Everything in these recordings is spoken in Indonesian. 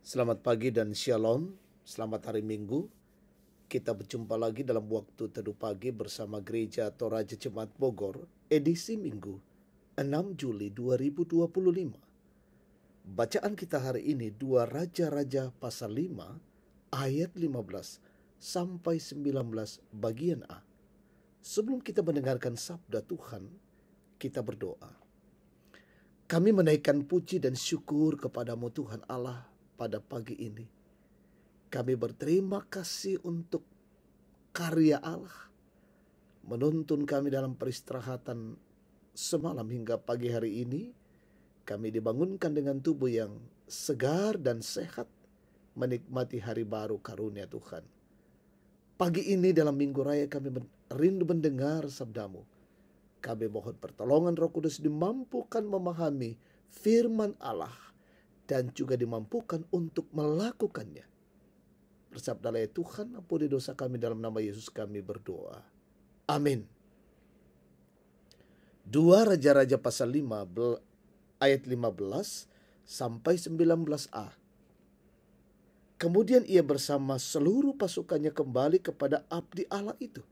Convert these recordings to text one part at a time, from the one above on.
Selamat pagi dan shalom. Selamat hari Minggu. Kita berjumpa lagi dalam waktu teduh pagi bersama Gereja Toraja Jemaat Bogor, edisi Minggu 6 Juli 2025. Bacaan kita hari ini 2 Raja-Raja pasal 5 ayat 15 sampai 19 bagian A. Sebelum kita mendengarkan sabda Tuhan, kita berdoa. Kami menaikkan puji dan syukur kepadamu Tuhan Allah pada pagi ini. Kami berterima kasih untuk karya Allah menuntun kami dalam peristirahatan semalam hingga pagi hari ini. Kami dibangunkan dengan tubuh yang segar dan sehat, menikmati hari baru karunia Tuhan. Pagi ini dalam Minggu Raya kami rindu mendengar sabdamu. Kami mohon pertolongan Roh Kudus dimampukan memahami firman Allah dan juga dimampukan untuk melakukannya. Bersabdalah ya Tuhan, ampuni dosa kami, dalam nama Yesus kami berdoa. Amin. 2 Raja-Raja pasal 5 ayat 15 sampai 19a. Kemudian ia bersama seluruh pasukannya kembali kepada abdi Allah itu.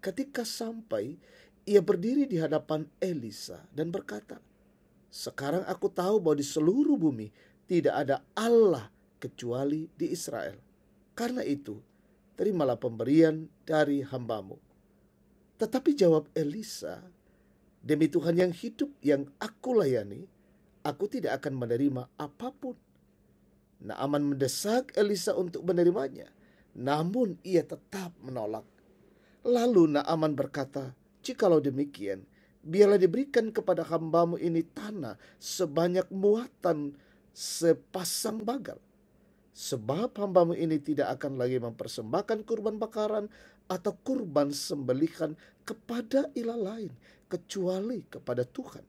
Ketika sampai, ia berdiri di hadapan Elisa dan berkata, "Sekarang aku tahu bahwa di seluruh bumi tidak ada Allah kecuali di Israel. Karena itu, terimalah pemberian dari hambamu." Tetapi jawab Elisa, "Demi Tuhan yang hidup yang aku layani, aku tidak akan menerima apapun." Naaman mendesak Elisa untuk menerimanya, namun ia tetap menolak. Lalu Naaman berkata, "Jikalau demikian, biarlah diberikan kepada hambamu ini tanah sebanyak muatan sepasang bagal. Sebab hambamu ini tidak akan lagi mempersembahkan kurban bakaran atau kurban sembelihan kepada ilah lain, kecuali kepada Tuhan.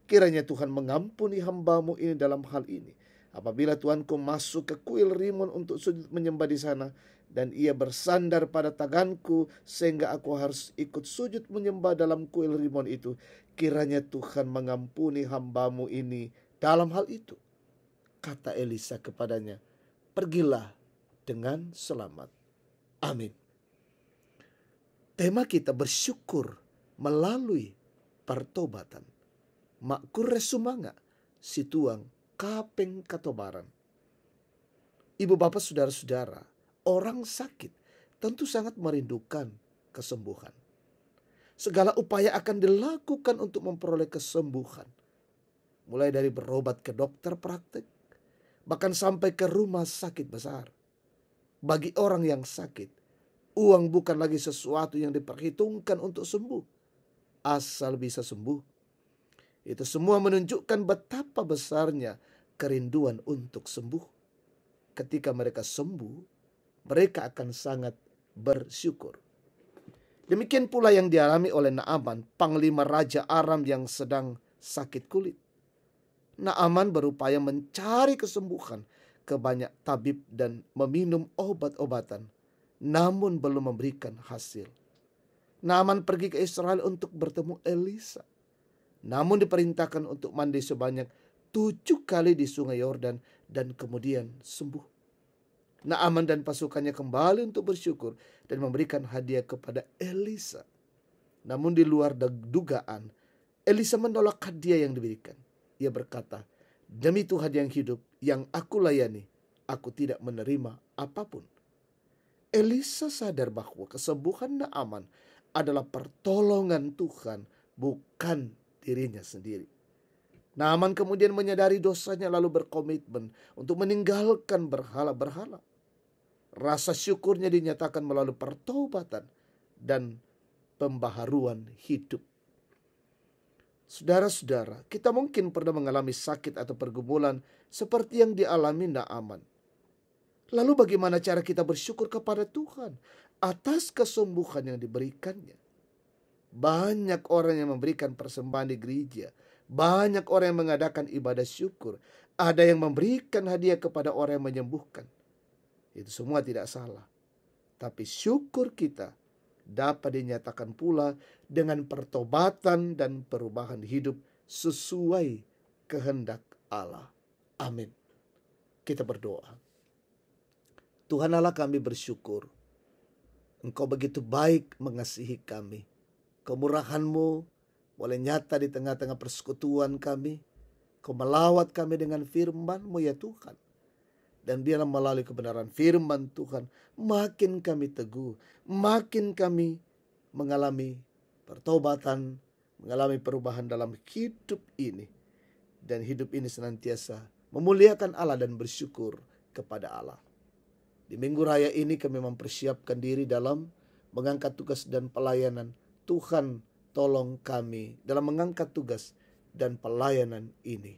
Kiranya Tuhan mengampuni hambamu ini dalam hal ini. Apabila Tuanku masuk ke kuil Rimon untuk sujud menyembah di sana, dan ia bersandar pada tanganku sehingga aku harus ikut sujud menyembah dalam kuil Rimon itu, kiranya Tuhan mengampuni hambamu ini dalam hal itu." Kata Elisa kepadanya, "Pergilah dengan selamat." Amin. Tema kita bersyukur melalui pertobatan. Makur resumanga situang kapeng katobaran. Ibu bapak saudara-saudara, orang sakit tentu sangat merindukan kesembuhan. Segala upaya akan dilakukan untuk memperoleh kesembuhan. Mulai dari berobat ke dokter praktek, bahkan sampai ke rumah sakit besar. Bagi orang yang sakit, uang bukan lagi sesuatu yang diperhitungkan untuk sembuh. Asal bisa sembuh. Itu semua menunjukkan betapa besarnya kerinduan untuk sembuh. Ketika mereka sembuh, mereka akan sangat bersyukur. Demikian pula yang dialami oleh Naaman, panglima Raja Aram yang sedang sakit kulit. Naaman berupaya mencari kesembuhan ke banyak tabib dan meminum obat-obatan, namun belum memberikan hasil. Naaman pergi ke Israel untuk bertemu Elisa, namun diperintahkan untuk mandi sebanyak 7 kali di sungai Yordan dan kemudian sembuh. Naaman dan pasukannya kembali untuk bersyukur dan memberikan hadiah kepada Elisa. Namun di luar dugaan, Elisa menolak hadiah yang diberikan. Ia berkata, "Demi Tuhan yang hidup yang aku layani, aku tidak menerima apapun." Elisa sadar bahwa kesembuhan Naaman adalah pertolongan Tuhan, bukan dirinya sendiri. Naaman kemudian menyadari dosanya lalu berkomitmen untuk meninggalkan berhala-berhala. Rasa syukurnya dinyatakan melalui pertobatan dan pembaharuan hidup. Saudara-saudara, kita mungkin pernah mengalami sakit atau pergumulan seperti yang dialami Naaman. Lalu bagaimana cara kita bersyukur kepada Tuhan atas kesembuhan yang diberikannya? Banyak orang yang memberikan persembahan di gereja. Banyak orang yang mengadakan ibadah syukur. Ada yang memberikan hadiah kepada orang yang menyembuhkan. Itu semua tidak salah. Tapi syukur kita dapat dinyatakan pula dengan pertobatan dan perubahan hidup sesuai kehendak Allah. Amin. kita berdoa. Tuhan Allah, kami bersyukur. Engkau begitu baik mengasihi kami. Kemurahan-Mu boleh nyata di tengah-tengah persekutuan kami. Kau melawat kami dengan firman-Mu ya Tuhan. Dan biarlah melalui kebenaran firman Tuhan, makin kami teguh, makin kami mengalami pertobatan, mengalami perubahan dalam hidup ini. Dan hidup ini senantiasa memuliakan Allah dan bersyukur kepada Allah. Di minggu raya ini kami mempersiapkan diri dalam mengangkat tugas dan pelayanan. Tuhan, tolong kami dalam mengangkat tugas dan pelayanan ini.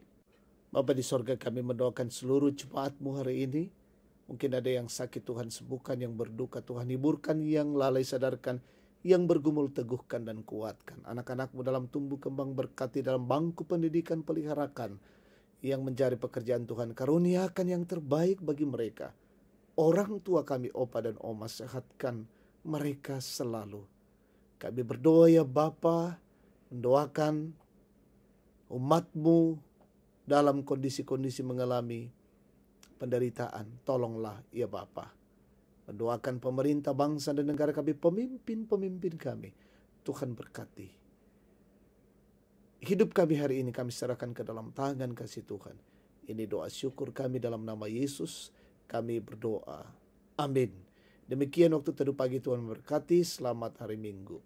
Bapa di sorga, kami mendoakan seluruh jemaat-Mu hari ini. Mungkin ada yang sakit, Tuhan sembuhkan, yang berduka Tuhan hiburkan, yang lalai sadarkan, yang bergumul teguhkan dan kuatkan. Anak-anak-Mu dalam tumbuh kembang berkati, dalam bangku pendidikan peliharakan. Yang mencari pekerjaan Tuhan karuniakan yang terbaik bagi mereka. Orang tua kami, opa dan oma, sehatkan mereka selalu. Kami berdoa ya Bapa, mendoakan umat-Mu dalam kondisi-kondisi mengalami penderitaan. Tolonglah ya Bapa. Mendoakan pemerintah bangsa dan negara kami, pemimpin-pemimpin kami. Tuhan berkati. Hidup kami hari ini kami serahkan ke dalam tangan kasih Tuhan. Ini doa syukur kami dalam nama Yesus. Kami berdoa. Amin. Demikian waktu teduh pagi, Tuhan memberkati. Selamat hari Minggu.